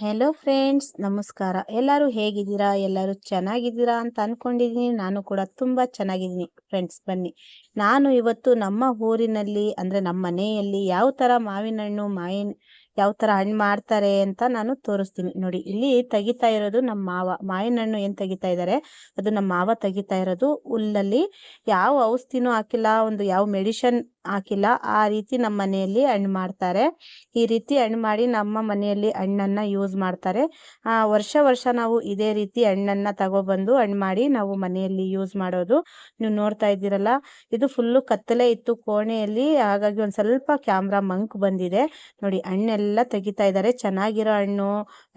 Hello friends, ನಮಸ್ಕಾರ. ಎಲ್ಲರೂ ಹೇಗಿದ್ದೀರಾ? ಎಲ್ಲರೂ ಚೆನ್ನಾಗಿದ್ದೀರಾ ಅಂತ ಅನ್ಕೊಂಡಿದ್ದೀನಿ. ನಾನು ಕೂಡ ತುಂಬ ಚೆನ್ನಾಗಿದ್ದೀನಿ ಫ್ರೆಂಡ್ಸ್. ಬನ್ನಿ, ನಾನು ಇವತ್ತು ನಮ್ಮ ಊರಿನಲ್ಲಿ ಅಂದರೆ ನಮ್ಮ ಮನೆಯಲ್ಲಿ ಯಾವ ಥರ ಯಾವ ಥರ ಹಣ್ಣು ಮಾಡ್ತಾರೆ ಅಂತ ನಾನು ತೋರಿಸ್ತೀನಿ. ನೋಡಿ, ಇಲ್ಲಿ ತೆಗಿತಾ ಇರೋದು ನಮ್ಮ ಮಾವಿನ ಹಣ್ಣು ಏನು ತೆಗಿತಾ ಇದ್ದಾರೆ, ಅದು ನಮ್ಮ ಮಾವ ತೆಗಿತಾ ಇರೋದು. ಹುಲ್ಲಲ್ಲಿ ಯಾವ ಔಷಧಿನೂ ಹಾಕಿಲ್ಲ, ಯಾವ ಮೆಡಿಷನ್ ಹಾಕಿಲ್ಲ. ಆ ರೀತಿ ನಮ್ಮ ಮನೆಯಲ್ಲಿ ಹಣ್ಣು ಮಾಡ್ತಾರೆ. ಈ ರೀತಿ ಹಣ್ಣು ಮಾಡಿ ನಮ್ಮ ಮನೆಯಲ್ಲಿ ಹಣ್ಣನ್ನು ಯೂಸ್ ಮಾಡ್ತಾರೆ. ವರ್ಷ ವರ್ಷ ನಾವು ಇದೇ ರೀತಿ ಹಣ್ಣನ್ನು ತಗೊಬಂದು ಹಣ್ಣು ಮಾಡಿ ನಾವು ಮನೆಯಲ್ಲಿ ಯೂಸ್ ಮಾಡೋದು. ನೀವು ನೋಡ್ತಾ ಇದ್ದೀರಲ್ಲ, ಇದು ಫುಲ್ಲು ಕತ್ತಲೆ ಇತ್ತು ಕೋಣೆಯಲ್ಲಿ, ಹಾಗಾಗಿ ಒಂದು ಸ್ವಲ್ಪ ಕ್ಯಾಮ್ರಾ ಮಂಕ್ ಬಂದಿದೆ. ನೋಡಿ, ಹಣ್ಣೆಲ್ಲ ತೆಗಿತಾ ಇದ್ದಾರೆ. ಚೆನ್ನಾಗಿರೋ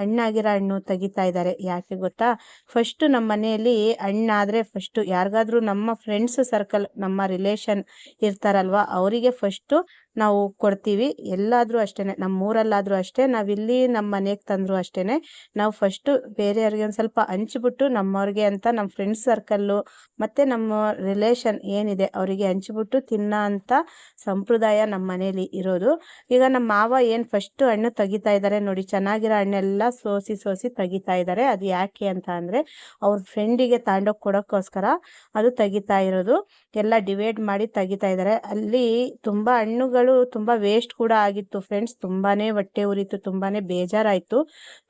ಹಣ್ಣಾಗಿರೋ ಹಣ್ಣು ತೆಗಿತಾ ಇದ್ದಾರೆ. ಯಾಕೆ ಗೊತ್ತಾ, ಫಸ್ಟು ನಮ್ಮ ಮನೆಯಲ್ಲಿ ಹಣ್ಣಾದರೆ ಫಸ್ಟು ಯಾರಿಗಾದ್ರೂ ನಮ್ಮ ಫ್ರೆಂಡ್ಸ್ ಸರ್ಕಲ್, ನಮ್ಮ ರಿಲೇಷನ್ ಇರ್ತಾರಲ್ವ, ಅವರಿಗೆ ಫಸ್ಟು ನಾವು ಕೊಡ್ತೀವಿ. ಎಲ್ಲಾದರೂ ಅಷ್ಟೇ, ನಮ್ಮೂರಲ್ಲಾದರೂ ಅಷ್ಟೇ, ನಾವಿಲ್ಲಿ ನಮ್ಮ ಮನೆಗೆ ತಂದರೂ ಅಷ್ಟೇ, ನಾವು ಫಸ್ಟು ಬೇರೆಯವ್ರಿಗೆ ಒಂದು ಸ್ವಲ್ಪ ಹಂಚ್ಬಿಟ್ಟು ನಮ್ಮವ್ರಿಗೆ ಅಂತ ನಮ್ಮ ಫ್ರೆಂಡ್ಸ್ ಸರ್ಕಲ್ಲು ಮತ್ತು ನಮ್ಮ ರಿಲೇಷನ್ ಏನಿದೆ ಅವರಿಗೆ ಹಂಚ್ಬಿಟ್ಟು ತಿನ್ನೋ ಅಂಥ ಸಂಪ್ರದಾಯ ನಮ್ಮ ಮನೇಲಿ ಇರೋದು. ಈಗ ನಮ್ಮ ಮಾವ ಏನು ಫಸ್ಟು ಹಣ್ಣು ತೆಗಿತಾ ಇದ್ದಾರೆ ನೋಡಿ, ಚೆನ್ನಾಗಿರೋ ಹಣ್ಣೆಲ್ಲ ಸೋಸಿ ತೆಗಿತಾ ಇದ್ದಾರೆ. ಅದು ಯಾಕೆ ಅಂತ ಅಂದರೆ ಅವ್ರ ಫ್ರೆಂಡಿಗೆ ತಾಂಡೋಗಿ ಕೊಡೋಕ್ಕೋಸ್ಕರ ಅದು ತೆಗಿತಾ ಇರೋದು. ಎಲ್ಲ ಡಿವೈಡ್ ಮಾಡಿ ತೆಗಿತಾ ಇದ್ದಾರೆ. ಅಲ್ಲಿ ತುಂಬ ಹಣ್ಣುಗಳು ತುಂಬ ವೇಸ್ಟ್ ಕೂಡ ಆಗಿತ್ತು ಫ್ರೆಂಡ್ಸ್. ತುಂಬಾ ಹೊಟ್ಟೆ ಉರಿತು, ತುಂಬಾ ಬೇಜಾರಾಯಿತು.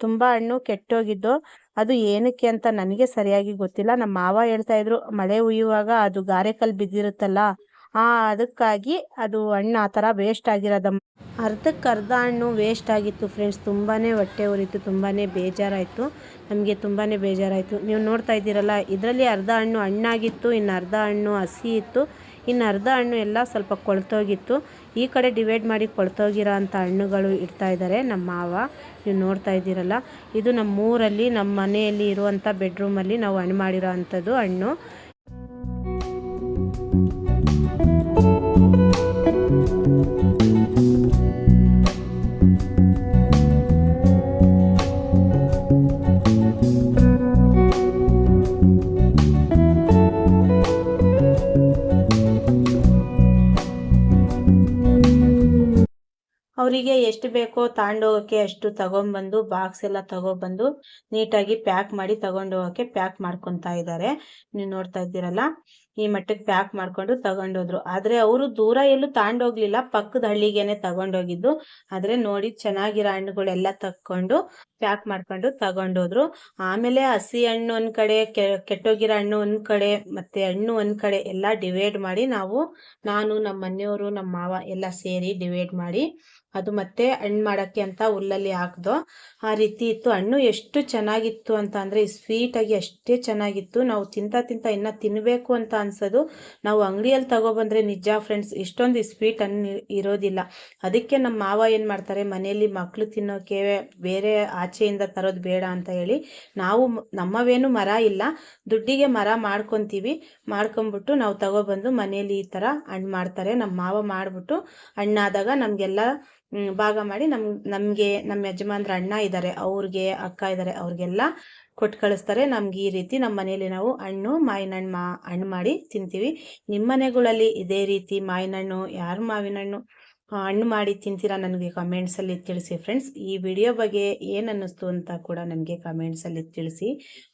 ತುಂಬ ಹಣ್ಣು ಕೆಟ್ಟೋಗಿದ್ದು. ಅದು ಏನಕ್ಕೆ ಅಂತ ನನಗೆ ಸರಿಯಾಗಿ ಗೊತ್ತಿಲ್ಲ. ನಮ್ಮ ಮಾವ ಹೇಳ್ತಾ ಇದ್ರು, ಮಳೆ ಹುಯ್ಯುವಾಗ ಅದು ಗಾರೆಕಲ್ಲು ಬಿದ್ದಿರುತ್ತಲ್ಲ, ಅದಕ್ಕಾಗಿ ಅದು ಹಣ್ಣು ಆ ಥರ ವೇಸ್ಟ್ ಆಗಿರೋದಮ್ಮ. ಅರ್ಧಕ್ಕರ್ಧ ಹಣ್ಣು ವೇಸ್ಟ್ ಆಗಿತ್ತು ಫ್ರೆಂಡ್ಸ್. ತುಂಬಾ ಹೊಟ್ಟೆ ಉರಿತು, ತುಂಬಾ ಬೇಜಾರಾಯಿತು. ನಮಗೆ ತುಂಬಾ ಬೇಜಾರಾಯಿತು. ನೀವು ನೋಡ್ತಾ ಇದ್ದೀರಲ್ಲ, ಇದರಲ್ಲಿ ಅರ್ಧ ಹಣ್ಣು ಹಣ್ಣಾಗಿತ್ತು, ಇನ್ನು ಅರ್ಧ ಹಣ್ಣು ಹಸಿ ಇತ್ತು, ಇನ್ನು ಅರ್ಧ ಹಣ್ಣು ಎಲ್ಲ ಸ್ವಲ್ಪ ಕೊಳ್ತೋಗಿತ್ತು. ಈ ಕಡೆ ಡಿವೈಡ್ ಮಾಡಿ ಕೊಳ್ತೋಗಿರೋ ಅಂಥ ಹಣ್ಣುಗಳು ಇಡ್ತಾ ಇದ್ದಾರೆ ನಮ್ಮ ಮಾವ. ನೀವು ನೋಡ್ತಾ ಇದ್ದೀರಲ್ಲ, ಇದು ನಮ್ಮೂರಲ್ಲಿ ನಮ್ಮ ಮನೆಯಲ್ಲಿ ಇರುವಂಥ ಬೆಡ್ರೂಮಲ್ಲಿ ನಾವು ಹಣ್ಣು ಮಾಡಿರೋ ಅಂಥದ್ದು ಹಣ್ಣು. ಅವರಿಗೆ ಎಷ್ಟು ಬೇಕೋ ತಗೊಂಡೋಗೋಕ್ಕೆ ಅಷ್ಟು ತಗೊಂಬಂದು ಬಾಕ್ಸ್ ಎಲ್ಲ ತಗೊಬಂದು ನೀಟಾಗಿ ಪ್ಯಾಕ್ ಮಾಡಿ ತಗೊಂಡೋಗೋಕ್ಕೆ ಪ್ಯಾಕ್ ಮಾಡ್ಕೊತಾ ಇದ್ದಾರೆ. ನೀವು ನೋಡ್ತಾ ಇದ್ದೀರಲ್ಲ, ಈ ಮಟ್ಟಕ್ಕೆ ಪ್ಯಾಕ್ ಮಾಡ್ಕೊಂಡು ತಗೊಂಡೋದ್ರು. ಆದರೆ ಅವರು ದೂರ ಎಲ್ಲೂ ತಗೊಂಡೋಗ್ಲಿಲ್ಲ, ಪಕ್ಕದ ಹಳ್ಳಿಗೇನೆ ತಗೊಂಡೋಗಿದ್ದು. ಆದರೆ ನೋಡಿ, ಚೆನ್ನಾಗಿರೋ ಹಣ್ಣುಗಳೆಲ್ಲ ತಕ್ಕೊಂಡು ಪ್ಯಾಕ್ ಮಾಡ್ಕೊಂಡು ತಗೊಂಡೋದ್ರು. ಆಮೇಲೆ ಹಸಿ ಹಣ್ಣು ಒಂದು ಕಡೆ, ಕೆಟ್ಟೋಗಿರೋ ಹಣ್ಣು ಒಂದು ಕಡೆ, ಮತ್ತೆ ಹಣ್ಣು ಒಂದು ಕಡೆ ಎಲ್ಲ ಡಿವೈಡ್ ಮಾಡಿ ನಾನು ನಮ್ಮ ಮನೆಯವರು ನಮ್ಮ ಮಾವ ಎಲ್ಲ ಸೇರಿ ಡಿವೈಡ್ ಮಾಡಿ ಅದು ಮತ್ತೆ ಹಣ್ಣು ಮಾಡೋಕ್ಕೆ ಅಂತ ಹುಲ್ಲಲ್ಲಿ ಹಾಕ್ದೋ. ಆ ರೀತಿ ಇತ್ತು. ಹಣ್ಣು ಎಷ್ಟು ಚೆನ್ನಾಗಿತ್ತು ಅಂತ ಅಂದರೆ ಸ್ವೀಟಾಗಿ ಅಷ್ಟೇ ಚೆನ್ನಾಗಿತ್ತು. ನಾವು ತಿಂತ ಇನ್ನೂ ತಿನ್ನಬೇಕು ಅಂತ ಅನ್ಸೋದು. ನಾವು ಅಂಗಡಿಯಲ್ಲಿ ತಗೊಬಂದರೆ ನಿಜ ಫ್ರೆಂಡ್ಸ್, ಇಷ್ಟೊಂದು ಸ್ವೀಟ್ ಹಣ್ಣು ಇರೋದಿಲ್ಲ. ಅದಕ್ಕೆ ನಮ್ಮ ಮಾವ ಏನು ಮಾಡ್ತಾರೆ, ಮನೆಯಲ್ಲಿ ಮಕ್ಕಳು ತಿನ್ನೋಕ್ಕೆ ಬೇರೆ ಆಚೆಯಿಂದ ತರೋದು ಬೇಡ ಅಂತ ಹೇಳಿ, ನಾವು ನಮ್ಮವೇನು ಮರ ಇಲ್ಲ, ದುಡ್ಡಿಗೆ ಮರ ಮಾಡ್ಕೊಂಬಿಟ್ಟು ನಾವು ತಗೊಬಂದು ಮನೆಯಲ್ಲಿ ಈ ಥರ ಹಣ್ಣು ಮಾಡ್ತಾರೆ. ನಮ್ಮ ಮಾವ ಮಾಡಿಬಿಟ್ಟು ಹಣ್ಣಾದಾಗ ನಮಗೆಲ್ಲ ಭಾಗ ಮಾಡಿ ನಮಗೆ ನಮ್ಮ ಯಜಮಾನ್ರ ಅಣ್ಣ ಇದ್ದಾರೆ, ಅವ್ರಿಗೆ ಅಕ್ಕ ಇದ್ದಾರೆ, ಅವ್ರಿಗೆಲ್ಲ ಕೊಟ್ಟು ಕಳಿಸ್ತಾರೆ. ನಮ್ಗೆ ಈ ರೀತಿ ನಮ್ಮ ಮನೇಲಿ ನಾವು ಮಾವಿನ ಹಣ್ಣು ಮಾಡಿ ತಿಂತೀವಿ. ನಿಮ್ಮ ಮನೆಗಳಲ್ಲಿ ಇದೇ ರೀತಿ ಮಾವಿನ ಹಣ್ಣು, ಯಾರು ಮಾವಿನ ಹಣ್ಣು ಮಾಡಿ ತಿಂತೀರಾ ನನಗೆ ಕಮೆಂಟ್ಸಲ್ಲಿ ತಿಳಿಸಿ ಫ್ರೆಂಡ್ಸ್. ಈ ವಿಡಿಯೋ ಬಗ್ಗೆ ಏನು ಅನ್ನಿಸ್ತು ಅಂತ ಕೂಡ ನನಗೆ ಕಮೆಂಟ್ಸಲ್ಲಿ ತಿಳಿಸಿ,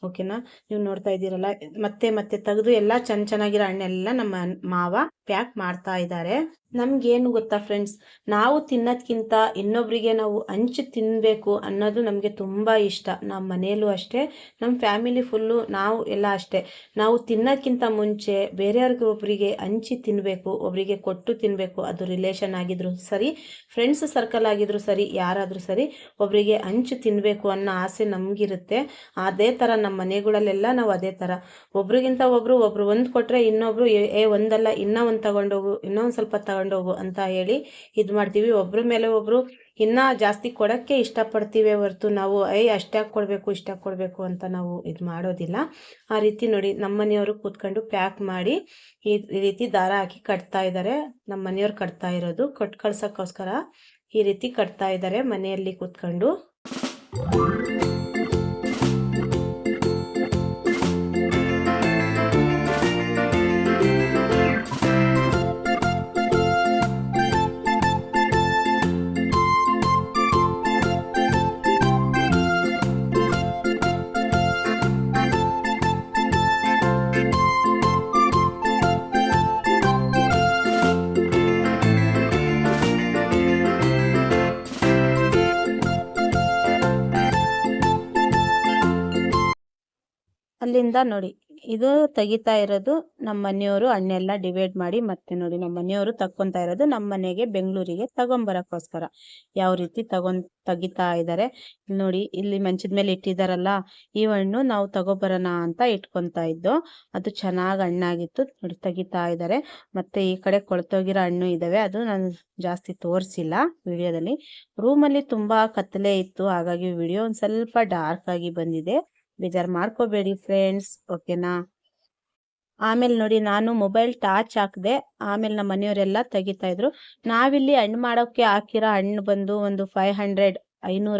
ಓಕೆನಾ. ನೀವು ನೋಡ್ತಾ ಇದ್ದೀರಲ್ಲ, ಮತ್ತೆ ತೆಗೆದು ಎಲ್ಲ ಚೆನ್ನಾಗಿರೋ ಹಣ್ಣೆಲ್ಲ ನಮ್ಮ ಮಾವ ಪ್ಯಾಕ್ ಮಾಡ್ತಾ ಇದ್ದಾರೆ. ನಮಗೇನು ಗೊತ್ತಾ ಫ್ರೆಂಡ್ಸ್, ನಾವು ತಿನ್ನೋದ್ಕಿಂತ ಇನ್ನೊಬ್ಬರಿಗೆ ನಾವು ಹಂಚಿ ತಿನ್ನಬೇಕು ಅನ್ನೋದು ನಮಗೆ ತುಂಬ ಇಷ್ಟ. ನಮ್ಮ ಮನೆಯಲ್ಲೂ ಅಷ್ಟೇ, ನಮ್ಮ ಫ್ಯಾಮಿಲಿ ಫುಲ್ಲು ನಾವು ಎಲ್ಲ ಅಷ್ಟೇ. ನಾವು ತಿನ್ನೋದ್ಕಿಂತ ಮುಂಚೆ ಬೇರೆಯವ್ರಿಗೆ ಒಬ್ಬರಿಗೆ ಹಂಚಿ ತಿನ್ನಬೇಕು, ಒಬ್ಬರಿಗೆ ಕೊಟ್ಟು ತಿನ್ನಬೇಕು. ಅದು ರಿಲೇಷನ್ ಆಗಿದ್ರು ಸರಿ, ಫ್ರೆಂಡ್ಸ್ ಸರ್ಕಲ್ ಆಗಿದ್ರು ಸರಿ, ಯಾರಾದರೂ ಸರಿ, ಒಬ್ಬರಿಗೆ ಹಂಚಿ ತಿನ್ನಬೇಕು ಅನ್ನೋ ಆಸೆ ನಮಗಿರುತ್ತೆ. ಅದೇ ಥರ ನಮ್ಮ ಮನೆಗಳಲ್ಲೆಲ್ಲ ನಾವು ಅದೇ ಥರ, ಒಬ್ರಿಗಿಂತ ಒಬ್ಬರು ಒಂದು ಕೊಟ್ಟರೆ ಇನ್ನೊಬ್ರು ಒಂದಲ್ಲ ಇನ್ನೂ ಒಂದು ತಗೊಂಡೋಗು, ಇನ್ನೂ ಒಂದು ಸ್ವಲ್ಪ ತಗೊಂಡೋಗು ಅಂತ ಹೇಳಿ ಇದು ಮಾಡ್ತೀವಿ. ಒಬ್ರ ಮೇಲೆ ಒಬ್ರು ಇನ್ನೂ ಜಾಸ್ತಿ ಕೊಡೋಕ್ಕೆ ಇಷ್ಟಪಡ್ತೀವಿ ಹೊರತು ನಾವು ಅಷ್ಟಾಗಿ ಕೊಡಬೇಕು ಇಷ್ಟಾಗಿ ಕೊಡಬೇಕು ಅಂತ ನಾವು ಇದು ಮಾಡೋದಿಲ್ಲ. ಆ ರೀತಿ ನೋಡಿ, ನಮ್ಮ ಮನೆಯವರು ಕೂತ್ಕೊಂಡು ಪ್ಯಾಕ್ ಮಾಡಿ ಈ ರೀತಿ ದಾರ ಹಾಕಿ ಕಟ್ತಾ ಇದ್ದಾರೆ. ನಮ್ಮ ಮನೆಯವ್ರು ಕಟ್ತಾ ಇರೋದು, ಕೊಟ್ಟು ಕಳ್ಸೋಕ್ಕೋಸ್ಕರ ಈ ರೀತಿ ಕಟ್ತಾ ಇದ್ದಾರೆ ಮನೆಯಲ್ಲಿ ಕೂತ್ಕೊಂಡು. ಅಲ್ಲಿಂದ ನೋಡಿ ಇದು ತೆಗಿತಾ ಇರೋದು ನಮ್ಮ ಮನೆಯವರು ಹಣ್ಣೆಲ್ಲ ಡಿವೈಡ್ ಮಾಡಿ ಮತ್ತೆ ನೋಡಿ ನಮ್ಮ ಮನೆಯವರು ತಕ್ಕೊಂತಾ ಇರೋದು ನಮ್ಮ ಮನೆಗೆ ಬೆಂಗಳೂರಿಗೆ ತಗೊಂಬರಕ್ಕೋಸ್ಕರ ಯಾವ ರೀತಿ ತೆಗಿತಾ ಇದ್ದಾರೆ ನೋಡಿ. ಇಲ್ಲಿ ಮಂಚದ ಮೇಲೆ ಇಟ್ಟಿದಾರಲ್ಲ ಈ ಹಣ್ಣು ನಾವು ತಗೊಬರೋಣ ಅಂತ ಇಟ್ಕೊಂತಾ ಇದ್ದೋ. ಅದು ಚೆನ್ನಾಗಿ ಹಣ್ಣಾಗಿತ್ತು ನೋಡಿ, ತೆಗಿತಾ ಇದ್ದಾರೆ. ಮತ್ತೆ ಈ ಕಡೆ ಕೊಳ್ತೋಗಿರೋ ಹಣ್ಣು ಇದಾವೆ, ಅದು ನಾನು ಜಾಸ್ತಿ ತೋರಿಸಿಲ್ಲ ವಿಡಿಯೋದಲ್ಲಿ. ರೂಮಲ್ಲಿ ತುಂಬಾ ಕತ್ತಲೆ ಇತ್ತು, ಹಾಗಾಗಿ ವಿಡಿಯೋ ಒಂದ್ ಸ್ವಲ್ಪ ಡಾರ್ಕ್ ಆಗಿ ಬಂದಿದೆ, ಬೇಜಾರು ಮಾಡ್ಕೋಬೇಡಿ ಫ್ರೆಂಡ್ಸ್, ಓಕೆನಾ. ಆಮೇಲೆ ನೋಡಿ ನಾನು ಮೊಬೈಲ್ ಟಾರ್ಚ್ ಹಾಕಿದೆ, ಆಮೇಲೆ ನಮ್ಮ ಮನೆಯವರೆಲ್ಲ ತೆಗಿತಾ ಇದ್ರು. ನಾವಿಲ್ಲಿ ಹಣ್ಣು ಮಾಡೋಕ್ಕೆ ಹಾಕಿರೋ ಹಣ್ಣು ಬಂದು ಒಂದು 500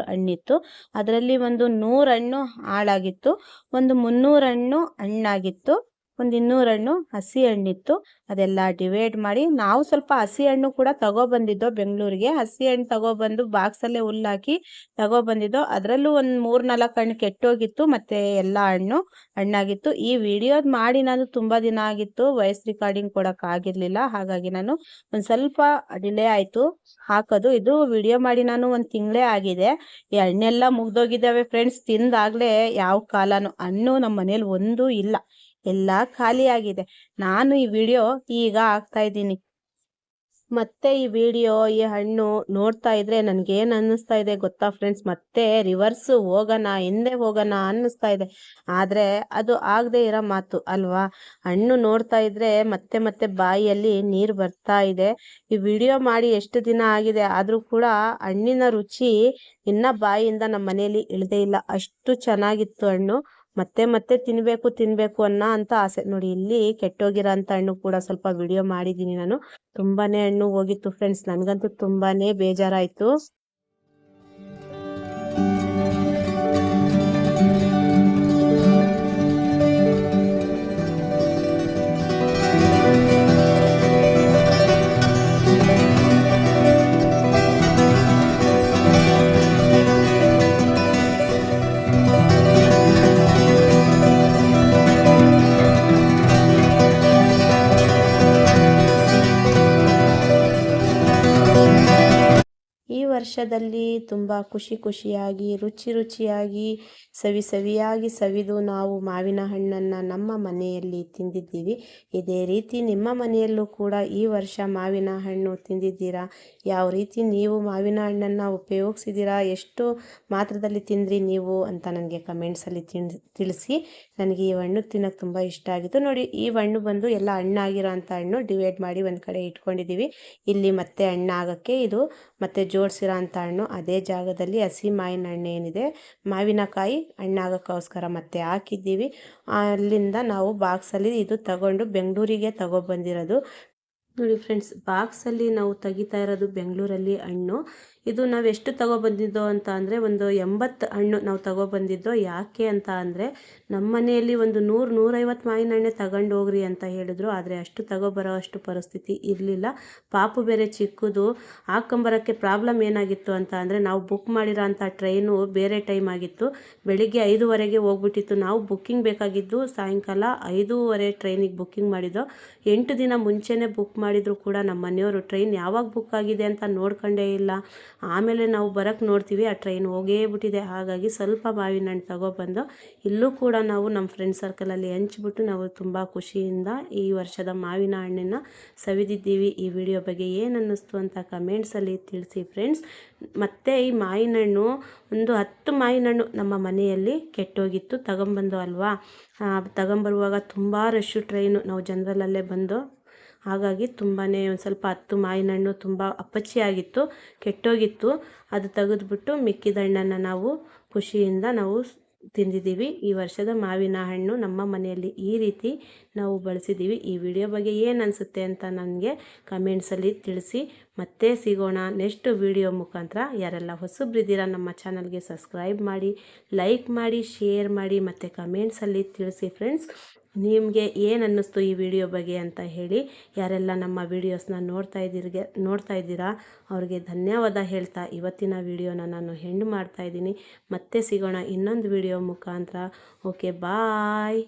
ಹಣ್ಣಿತ್ತು. ಅದರಲ್ಲಿ ಒಂದು 100 ಹಣ್ಣು ಹಾಳಾಗಿತ್ತು, ಒಂದು 300 ಹಣ್ಣು ಹಣ್ಣಾಗಿತ್ತು, ಒಂದು 200 ಹಣ್ಣು ಹಸಿ ಹಣ್ಣಿತ್ತು. ಅದೆಲ್ಲ ಡಿವೈಡ್ ಮಾಡಿ ನಾವು ಸ್ವಲ್ಪ ಹಸಿ ಹಣ್ಣು ಕೂಡ ತಗೊಬಂದಿದ್ದೋ ಬೆಂಗಳೂರಿಗೆ. ಹಸಿ ಹಣ್ಣು ತಗೊಬಂದು ಬಾಕ್ಸಲ್ಲೇ ಹುಲ್ಲಾಕಿ ತಗೊಬಂದಿದ್ದೋ. ಅದರಲ್ಲೂ ಒಂದು 3-4 ಹಣ್ಣು ಕೆಟ್ಟೋಗಿತ್ತು, ಮತ್ತೆ ಎಲ್ಲ ಹಣ್ಣು ಹಣ್ಣಾಗಿತ್ತು. ಈ ವಿಡಿಯೋದ್ ಮಾಡಿ ನಾನು ತುಂಬಾ ದಿನ ಆಗಿತ್ತು, ವಾಯ್ಸ್ ರೆಕಾರ್ಡಿಂಗ್ ಕೊಡಕ್ ಆಗಿರ್ಲಿಲ್ಲ, ಹಾಗಾಗಿ ನಾನು ಒಂದ್ ಸ್ವಲ್ಪ ಡಿಲೇ ಆಯ್ತು ಹಾಕೋದು. ಇದು ವಿಡಿಯೋ ಮಾಡಿ ನಾನು ಒಂದ್ ತಿಂಗಳೇ ಆಗಿದೆ. ಈ ಹಣ್ಣೆಲ್ಲ ಮುಗ್ದೋಗಿದ್ದಾವೆ ಫ್ರೆಂಡ್ಸ್, ತಿಂದಾಗ್ಲೇ ಯಾವ ಕಾಲನು ಹಣ್ಣು ನಮ್ಮ ಮನೇಲಿ ಒಂದೂ ಇಲ್ಲ, ಎಲ್ಲ ಖಾಲಿ ಆಗಿದೆ. ನಾನು ಈ ವಿಡಿಯೋ ಈಗ ಹಾಕ್ತಾ ಇದ್ದೀನಿ. ಮತ್ತೆ ಈ ವಿಡಿಯೋ ಈ ಹಣ್ಣು ನೋಡ್ತಾ ಇದ್ರೆ ನನ್ಗೇನ್ ಅನ್ನಿಸ್ತಾ ಇದೆ ಗೊತ್ತಾ ಫ್ರೆಂಡ್ಸ್, ಮತ್ತೆ ರಿವರ್ಸ್ ಹೋಗೋಣ, ಹಿಂದೆ ಹೋಗೋಣ ಅನ್ನಿಸ್ತಾ ಇದೆ. ಆದ್ರೆ ಅದು ಆಗದೆ ಇರೋ ಮಾತು ಅಲ್ವಾ. ಹಣ್ಣು ನೋಡ್ತಾ ಇದ್ರೆ ಮತ್ತೆ ಮತ್ತೆ ಬಾಯಿಯಲ್ಲಿ ನೀರು ಬರ್ತಾ ಇದೆ. ಈ ವಿಡಿಯೋ ಮಾಡಿ ಎಷ್ಟು ದಿನ ಆಗಿದೆ, ಆದ್ರೂ ಕೂಡ ಹಣ್ಣಿನ ರುಚಿ ಇನ್ನ ಬಾಯಿಯಿಂದ ನಮ್ಮ ಮನೆಯಲ್ಲಿ ಇಳ್ದೇ ಇಲ್ಲ, ಅಷ್ಟು ಚೆನ್ನಾಗಿತ್ತು ಹಣ್ಣು. ಮತ್ತೆ ಮತ್ತೆ ತಿನ್ಬೇಕು ಅನ್ನೋ ಅಂತ ಆಸೆ. ನೋಡಿ ಇಲ್ಲಿ ಕೆಟ್ಟೋಗಿರೋ ಅಂತ ಹಣ್ಣು ಕೂಡ ಸ್ವಲ್ಪ ವಿಡಿಯೋ ಮಾಡಿದ್ದೀನಿ ನಾನು. ತುಂಬಾನೇ ಹಣ್ಣು ಹೋಗಿತ್ತು ಫ್ರೆಂಡ್ಸ್, ನನ್ಗಂತೂ ತುಂಬಾನೇ ಬೇಜಾರಾಯ್ತು. ಈ ವರ್ಷದಲ್ಲಿ ತುಂಬ ಖುಷಿಯಾಗಿ ರುಚಿಯಾಗಿ ಸವಿಯಾಗಿ ಸವಿದು ನಾವು ಮಾವಿನ ಹಣ್ಣನ್ನು ನಮ್ಮ ಮನೆಯಲ್ಲಿ ತಿಂದಿದ್ದೀವಿ. ಇದೇ ರೀತಿ ನಿಮ್ಮ ಮನೆಯಲ್ಲೂ ಕೂಡ ಈ ವರ್ಷ ಮಾವಿನ ಹಣ್ಣು ತಿಂದಿದ್ದೀರಾ? ಯಾವ ರೀತಿ ನೀವು ಮಾವಿನ ಹಣ್ಣನ್ನು ಉಪಯೋಗಿಸಿದ್ದೀರಾ? ಎಷ್ಟು ಮಾತ್ರದಲ್ಲಿ ತಿಂದ್ರಿ ನೀವು ಅಂತ ನನಗೆ ಕಮೆಂಟ್ಸಲ್ಲಿ ತಿಳಿಸಿ. ನನಗೆ ಈ ಹಣ್ಣು ತಿನ್ನೋಕೆ ತುಂಬ ಇಷ್ಟ ಆಗಿತ್ತು. ನೋಡಿ ಈ ಹಣ್ಣು ಬಂದು ಎಲ್ಲ ಹಣ್ಣಾಗಿರೋ ಅಂಥ ಹಣ್ಣು ಡಿವೈಡ್ ಮಾಡಿ ಒಂದು ಕಡೆ ಇಟ್ಕೊಂಡಿದ್ದೀವಿ. ಇಲ್ಲಿ ಮತ್ತೆ ಹಣ್ಣಾಗೋಕ್ಕೆ ಇದು ಮತ್ತೆ ಜೋಡಿಸಿರೋ ಅಂಥ ಹಣ್ಣು ಅದೇ ಜಾಗದಲ್ಲಿ ಹಸಿ ಮಾವಿನ ಹಣ್ಣು ಏನಿದೆ, ಮಾವಿನಕಾಯಿ ಹಣ್ಣಾಗೋಕ್ಕೋಸ್ಕರ ಮತ್ತೆ ಹಾಕಿದ್ದೀವಿ. ಅಲ್ಲಿಂದ ನಾವು ಬಾಕ್ಸಲ್ಲಿ ಇದು ತಗೊಂಡು ಬೆಂಗಳೂರಿಗೆ ತಗೊಬಂದಿರೋದು. ನೋಡಿ ಫ್ರೆಂಡ್ಸ್, ಬಾಕ್ಸಲ್ಲಿ ನಾವು ತೆಗಿತಾ ಇರೋದು ಬೆಂಗಳೂರಲ್ಲಿ ಹಣ್ಣು. ಇದು ನಾವು ಎಷ್ಟು ತಗೊಬಂದಿದ್ದೋ ಅಂತ ಅಂದರೆ ಒಂದು 80 ಹಣ್ಣು ನಾವು ತಗೊಬಂದಿದ್ದೋ. ಯಾಕೆ ಅಂತ ಅಂದರೆ ನಮ್ಮ ಮನೆಯಲ್ಲಿ ಒಂದು 100-150 ಮಾವಿನ ಹಣ್ಣೆ ತಗೊಂಡು ಹೋಗ್ರಿ ಅಂತ ಹೇಳಿದ್ರು, ಆದರೆ ಅಷ್ಟು ತಗೊಬರೋ ಅಷ್ಟು ಪರಿಸ್ಥಿತಿ ಇರಲಿಲ್ಲ. ಪಾಪು ಬೇರೆ ಚಿಕ್ಕದು, ಹಾಕೊಂಬರೋಕ್ಕೆ ಪ್ರಾಬ್ಲಮ್ ಏನಾಗಿತ್ತು ಅಂತ ಅಂದರೆ ನಾವು ಬುಕ್ ಮಾಡಿರೋ ಅಂಥ ಟ್ರೈನು ಬೇರೆ ಟೈಮ್ ಆಗಿತ್ತು. ಬೆಳಿಗ್ಗೆ 5:15ಗೆ ಹೋಗ್ಬಿಟ್ಟಿತ್ತು. ನಾವು ಬುಕ್ಕಿಂಗ್ ಬೇಕಾಗಿದ್ದು ಸಾಯಂಕಾಲ 5:30 ಟ್ರೈನಿಗೆ ಬುಕ್ಕಿಂಗ್ ಮಾಡಿದ್ದೋ. 8 ದಿನ ಮುಂಚೆನೇ ಬುಕ್ ಮಾಡಿದ್ರು ಕೂಡ ನಮ್ಮ ಮನೆಯವರು ಟ್ರೈನ್ ಯಾವಾಗ ಬುಕ್ ಆಗಿದೆ ಅಂತ ನೋಡ್ಕೊಂಡೇ ಇಲ್ಲ. ಆಮೇಲೆ ನಾವು ಬರೋಕ್ಕೆ ನೋಡ್ತೀವಿ ಆ ಟ್ರೈನ್ ಹೋಗೇ ಬಿಟ್ಟಿದೆ. ಹಾಗಾಗಿ ಸ್ವಲ್ಪ ಮಾವಿನ ಹಣ್ಣು ತಗೊಬಂದು ಇಲ್ಲೂ ಕೂಡ ನಾವು ನಮ್ಮ ಫ್ರೆಂಡ್ ಸರ್ಕಲಲ್ಲಿ ಹಂಚ್ಬಿಟ್ಟು ನಾವು ತುಂಬ ಖುಷಿಯಿಂದ ಈ ವರ್ಷದ ಮಾವಿನ ಹಣ್ಣನ್ನು ಸವಿದಿದ್ದೀವಿ. ಈ ವಿಡಿಯೋ ಬಗ್ಗೆ ಏನು ಅನ್ನಿಸ್ತು ಅಂತ ಕಮೆಂಟ್ಸಲ್ಲಿ ತಿಳಿಸಿ ಫ್ರೆಂಡ್ಸ್. ಮತ್ತು ಈ ಮಾವಿನ ಹಣ್ಣು ಒಂದು 10 ಮಾವಿನ ಹಣ್ಣು ನಮ್ಮ ಮನೆಯಲ್ಲಿ ಕೆಟ್ಟೋಗಿತ್ತು, ತಗೊಂಬಂದು ಅಲ್ವಾ. ತಗೊಂಬರುವಾಗ ತುಂಬ ರಶ್ಶು ಟ್ರೈನು, ನಾವು ಜನರಲ್ಲೇ ಬಂದು, ಹಾಗಾಗಿ ತುಂಬಾ ಒಂದು ಸ್ವಲ್ಪ 10 ಮಾವಿನ ಹಣ್ಣು ತುಂಬ ಅಪ್ಪಚ್ಚಿಯಾಗಿತ್ತು, ಕೆಟ್ಟೋಗಿತ್ತು. ಅದು ತೆಗೆದುಬಿಟ್ಟು ಮಿಕ್ಕಿದ ಹಣ್ಣನ್ನು ನಾವು ಖುಷಿಯಿಂದ ನಾವು ತಿಂದಿದ್ದೀವಿ. ಈ ವರ್ಷದ ಮಾವಿನ ಹಣ್ಣು ನಮ್ಮ ಮನೆಯಲ್ಲಿ ಈ ರೀತಿ ನಾವು ಬಳಸಿದ್ದೀವಿ. ಈ ವಿಡಿಯೋ ಬಗ್ಗೆ ಏನು ಅನಿಸುತ್ತೆ ಅಂತ ನನಗೆ ಕಮೆಂಟ್ಸಲ್ಲಿ ತಿಳಿಸಿ. ಮತ್ತೆ ಸಿಗೋಣ ನೆಕ್ಸ್ಟ್ ವಿಡಿಯೋ ಮುಖಾಂತರ. ಯಾರೆಲ್ಲ ಹೊಸಬ್ರಿದ್ದೀರಾ ನಮ್ಮ ಚಾನಲ್ಗೆ ಸಬ್ಸ್ಕ್ರೈಬ್ ಮಾಡಿ, ಲೈಕ್ ಮಾಡಿ, ಶೇರ್ ಮಾಡಿ, ಮತ್ತು ಕಮೆಂಟ್ಸಲ್ಲಿ ತಿಳಿಸಿ ಫ್ರೆಂಡ್ಸ್. ನಿಮಗೆ ಏನು ಅನ್ನಿಸ್ತು ಈ ವಿಡಿಯೋ ಬಗ್ಗೆ ಅಂತ ಹೇಳಿ. ಯಾರೆಲ್ಲ ನಮ್ಮ ವಿಡಿಯೋಸ್ನ ನೋಡ್ತಾ ಇದ್ದೀರಾ ಅವ್ರಿಗೆ ಧನ್ಯವಾದ ಹೇಳ್ತಾ ಇವತ್ತಿನ ವಿಡಿಯೋನ ನಾನು ಎಂಡ್ ಮಾಡ್ತಾ ಇದ್ದೀನಿ. ಮತ್ತೆ ಸಿಗೋಣ ಇನ್ನೊಂದು ವಿಡಿಯೋ ಮುಖಾಂತರ. ಓಕೆ, ಬಾಯ್.